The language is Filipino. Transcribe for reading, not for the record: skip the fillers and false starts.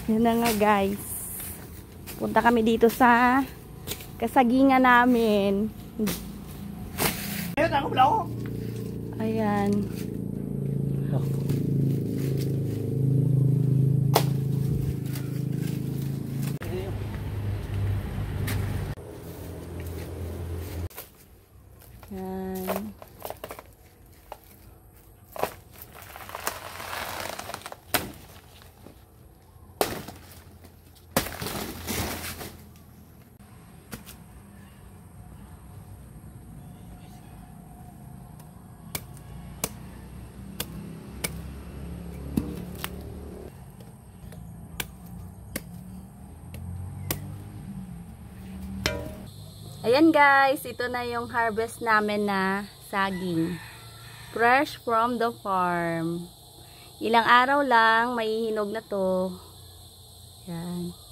Yan na nga guys. Punta kami dito sa kasagingan namin. Ayan. Yan. Ayan guys, ito na yung harvest namin na saging. Fresh from the farm. Ilang araw lang, may hinog na to. Ayan.